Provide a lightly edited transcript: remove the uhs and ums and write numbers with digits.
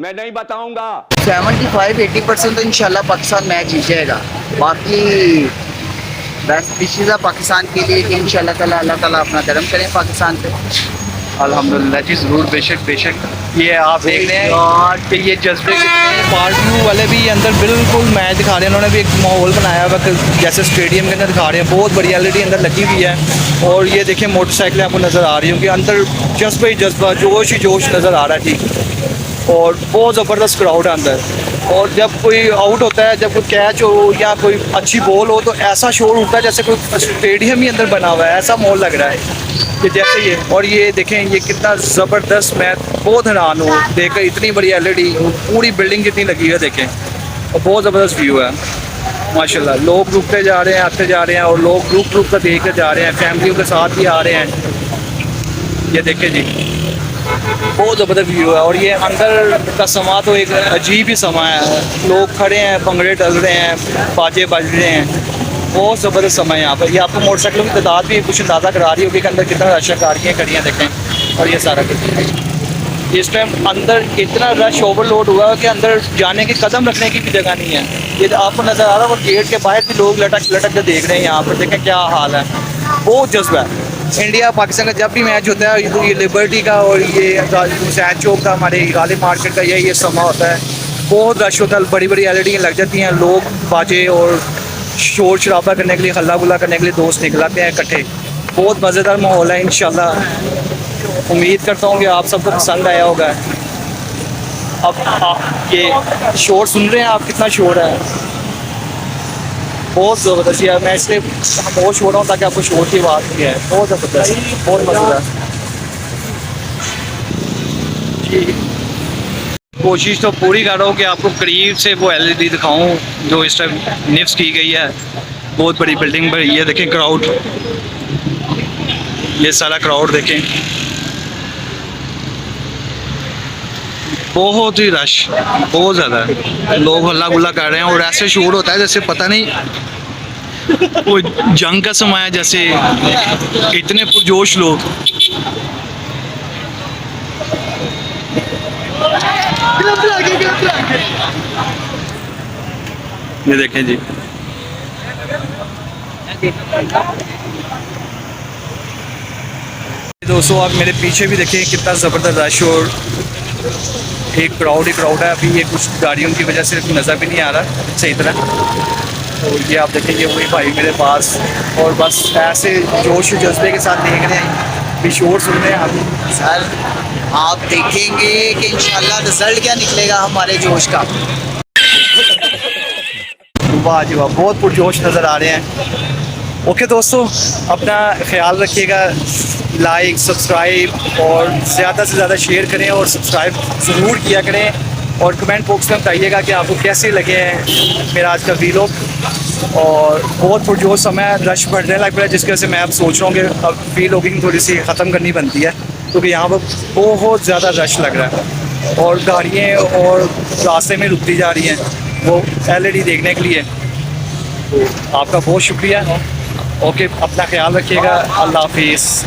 मैं नहीं बताऊंगा। 75-80% तो इंशाल्लाह पाकिस्तान मैच जीत जाएगा। बाकी बेस्ट विशेज़ है पाकिस्तान के लिए कि इंशाल्लाह ताला अल्लाह ताला अपना करम करें पाकिस्तान पे। अल्हम्दुलिल्लाह जी, ज़रूर, बेशक बेशक। ये आप देख रहे हैं कि ये जज्बे कितने, पार्क व्यू वाले भी अंदर बिल्कुल मैच दिखा रहे हैं। उन्होंने भी एक माहौल बनाया हुआ कि जैसे स्टेडियम के अंदर दिखा रहे हैं। बहुत बड़ी एलईडी अंदर लगी हुई है और ये देखें मोटरसाइकिलें आपको नज़र आ रही होंगी। अंदर जज्बा ही जज्बा, जोश ही जोश नज़र आ रहा है जी। और बहुत ज़बरदस्त क्राउड है अंदर। और जब कोई आउट होता है, जब कोई कैच हो या कोई अच्छी बॉल हो, तो ऐसा शोर उठता है जैसे कोई स्टेडियम ही अंदर बना हुआ है, ऐसा माहौल लग रहा है कि जैसे ये। और ये देखें ये कितना ज़बरदस्त, मैं बहुत हैरान हूँ देखकर, इतनी बड़ी एलईडी पूरी बिल्डिंग जितनी लगी है देखें। और बहुत ज़बरदस्त व्यू है माशाल्लाह। लोग रुकते जा रहे हैं, आते जा रहे हैं, और लोग रुक कर देख कर जा रहे हैं, फैमिलियों के साथ भी आ रहे हैं। ये देखें जी, बहुत ज़बरदस्त व्यू है। और ये अंदर का समा तो एक अजीब ही समा है। लोग खड़े हैं, भंगड़े डल रहे हैं, बाजे बज रहे हैं। बहुत ज़बरदस्त समय है यहाँ पर। ये आपको मोटरसाइकिलों की तादाद भी कुछ अंदाज़ा करा रही होगी कि अंदर कितना रश है, गाड़ियाँ खड़ी हैं देखें। और ये सारा कुछ इस टाइम अंदर इतना रश ओवरलोड हुआ है कि अंदर जाने के कदम रखने की भी जगह नहीं है। ये आपको नज़र आ रहा है, वो गेट के बाहर भी लोग लटक लटक कर देख रहे हैं यहाँ पर। देखें क्या हाल है, बहुत जज्बा है। इंडिया पाकिस्तान का जब भी मैच होता है, ये लिबर्टी का और ये हुसैन चौक का, हमारे गालिब मार्केट का ये समा होता है, बहुत रश होता है। बड़ी बड़ी एलईडी लग जाती हैं, लोग बाजे और शोर शराबा करने के लिए, हल्ला गुल्ला करने के लिए दोस्त निकलाते हैं इकट्ठे। बहुत मज़ेदार माहौल है। इंशाल्लाह उम्मीद करता हूँ कि आप सबको पसंद आया होगा। अब आप ये शोर सुन रहे हैं, आप कितना शोर है, बहुत ज़बरदस्त यार। मैं इसलिए खामोश हो रहा हूँ ताकि आपको शोर की आवाज़ नहीं है। बहुत ज़बरदस्त, बहुत मज़ेदार। कोशिश तो पूरी कर रहा हूँ कि आपको करीब से वो एलईडी दिखाऊं जो इस टाइम निफ्स की गई है। बहुत बड़ी बिल्डिंग पर ये देखें क्राउड, ये सारा क्राउड देखें, बहुत ही रश, बहुत ज़्यादा लोग हल्ला गुल्ला कर रहे हैं। और ऐसे शोर होता है जैसे पता नहीं वो जंग का समय है, जैसे इतने पुरजोश लोग। ये देखें जी, दोस्तों आप मेरे पीछे भी देखें कितना ज़बरदस्त रश और एक क्राउड ही क्राउड है। अभी ये कुछ गाड़ियों की वजह से नज़र भी नहीं आ रहा सही तरह। तो ये आप देखेंगे वही भाई मेरे पास, और बस ऐसे जोश जज्बे के साथ देख रहे हैं, भी शोर सुन रहे हैं आप। सर आप देखेंगे कि इंशाल्लाह रिजल्ट क्या निकलेगा हमारे जोश का। वाह जी वाह, बहुत पुरजोश नज़र आ रहे हैं। ओके दोस्तों, अपना ख्याल रखिएगा, लाइक सब्सक्राइब और ज़्यादा से ज़्यादा शेयर करें और सब्सक्राइब ज़रूर किया करें। और कमेंट बॉक्स में बताइएगा कि आपको कैसे लगे हैं मेरा आज का वीलॉग। और बहुत पुरजोश समय, रश बढ़ने लग रहा है, जिसकी वजह से मैं अब सोच रहा हूँ कि अब वीलॉगिंग थोड़ी सी ख़त्म करनी बनती है, क्योंकि यहाँ पर बहुत ज़्यादा रश लग रहा है और गाड़ियाँ और रास्ते में रुकती जा रही हैं वो एलईडी देखने के लिए। तो आपका बहुत शुक्रिया। ओके, अपना ख्याल रखिएगा, अल्लाह हाफिज़।